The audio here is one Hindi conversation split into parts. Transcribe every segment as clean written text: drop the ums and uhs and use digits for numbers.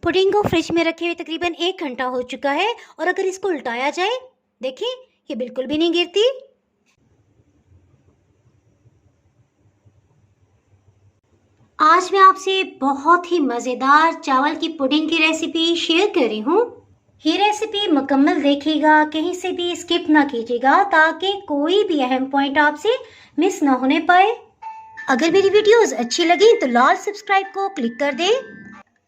पुडिंग को फ्रिज में रखे हुए तकरीबन 1 घंटा हो चुका है और अगर इसको उल्टाया जाए, देखें ये बिल्कुल भी नहीं गिरती। आज मैं आपसे बहुत ही मज़ेदार चावल की पुडिंग की रेसिपी शेयर कर रही हूँ। ये रेसिपी मुकम्मल देखिएगा, कहीं से भी स्किप ना कीजिएगा ताकि कोई भी अहम पॉइंट आपसे मिस ना होने पाए। अगर मेरी वीडियोस अच्छी लगी तो लाल सब्सक्राइब को क्लिक कर दें।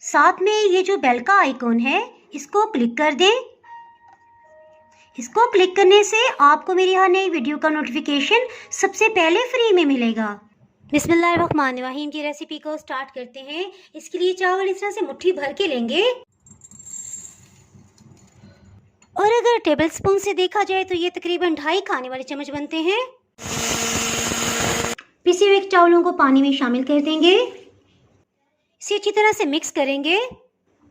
साथ में ये जो बेल का आइकॉन है इसको क्लिक कर दें। इसको क्लिक करने से आपको मेरी हर नई वीडियो का नोटिफिकेशन सबसे पहले फ्री में मिलेगा। बिस्मिल्लाहिर्रहमानिर्रहीम की रेसिपी को स्टार्ट करते हैं। इसके लिए चावल इस तरह से मुट्ठी भर के लेंगे और अगर टेबल स्पून से देखा जाए तो ये तकरीबन 2.5 खाने वाले चम्मच बनते हैं। पिसे हुए चावलों को पानी में शामिल कर देंगे। इसे अच्छी तरह से मिक्स करेंगे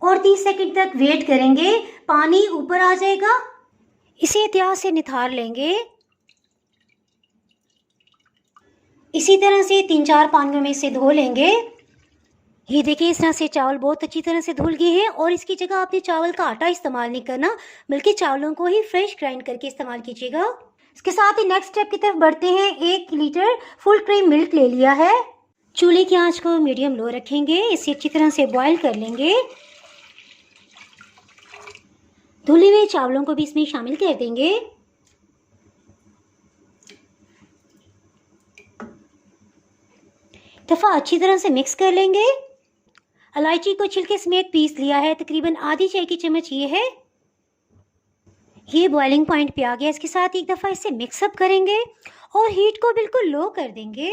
और 30 सेकंड तक वेट करेंगे। पानी ऊपर आ जाएगा, इसे एहतियात से निथार लेंगे। इसी तरह से 3-4 पानियों में इसे धो लेंगे। ये देखिए इस तरह से चावल बहुत अच्छी तरह से धुल गए हैं और इसकी जगह आपने चावल का आटा इस्तेमाल नहीं करना, बल्कि चावलों को ही फ्रेश ग्राइंड करके इस्तेमाल कीजिएगा। इसके साथ ही नेक्स्ट स्टेप की तरफ बढ़ते हैं। 1 लीटर फुल क्रीम मिल्क ले लिया है। चूल्हे की आंच को मीडियम लो रखेंगे। इसे अच्छी तरह से बॉईल कर लेंगे। धुले हुए चावलों को भी इसमें शामिल कर देंगे। दफ़ा अच्छी तरह से मिक्स कर लेंगे। इलायची को छिलके समेत पीस लिया है, तकरीबन आधी चाय की चम्मच ये है। ये बॉइलिंग पॉइंट पे आ गया। इसके साथ एक दफ़ा इसे मिक्सअप करेंगे और हीट को बिल्कुल लो कर देंगे।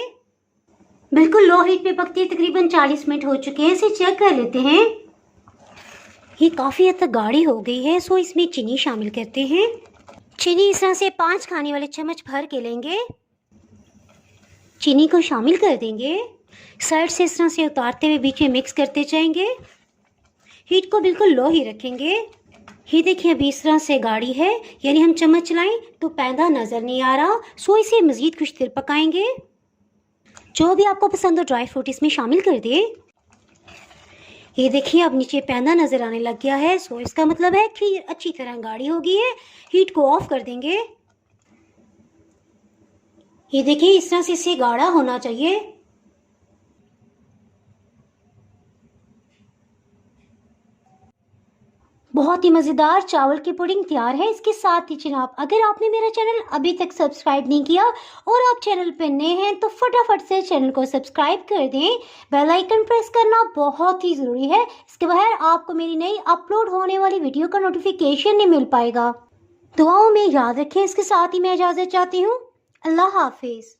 बिल्कुल लो हीट पे पकते तकरीबन 40 मिनट हो चुके हैं। इसे चेक कर लेते हैं। ये काफ़ी हद तक गाढ़ी हो गई है, सो इसमें चीनी शामिल करते हैं। चीनी इस तरह से 5 खाने वाले चम्मच भर के लेंगे। चीनी को शामिल कर देंगे। साइड से इस तरह से उतारते हुए बीच में मिक्स करते जाएंगे। हीट को बिल्कुल लो ही रखेंगे। ये देखिए अभी इस तरह से गाढ़ी है, यानी हम चम्मच चलाएं तो पैदा नज़र नहीं आ रहा, सो इसे मज़ीद कुछ देर पकाएंगे। जो भी आपको पसंद हो ड्राई फ्रूट इसमें शामिल कर दे। ये देखिए अब नीचे पैदा नज़र आने लग गया है, सो इसका मतलब है कि अच्छी तरह गाढ़ी हो गई है। हीट को ऑफ कर देंगे। ये देखिए इस तरह से इसे गाढ़ा होना चाहिए। बहुत ही मज़ेदार चावल की पुडिंग तैयार है। इसके साथ ही जनाब, अगर आपने मेरा चैनल अभी तक सब्सक्राइब नहीं किया और आप चैनल पर नए हैं तो फटाफट से चैनल को सब्सक्राइब कर दें। बेल आइकन प्रेस करना बहुत ही ज़रूरी है। इसके बगैर आपको मेरी नई अपलोड होने वाली वीडियो का नोटिफिकेशन नहीं मिल पाएगा। दुआओं में याद रखें। इसके साथ ही मैं इजाज़त चाहती हूँ। अल्लाह हाफिज़।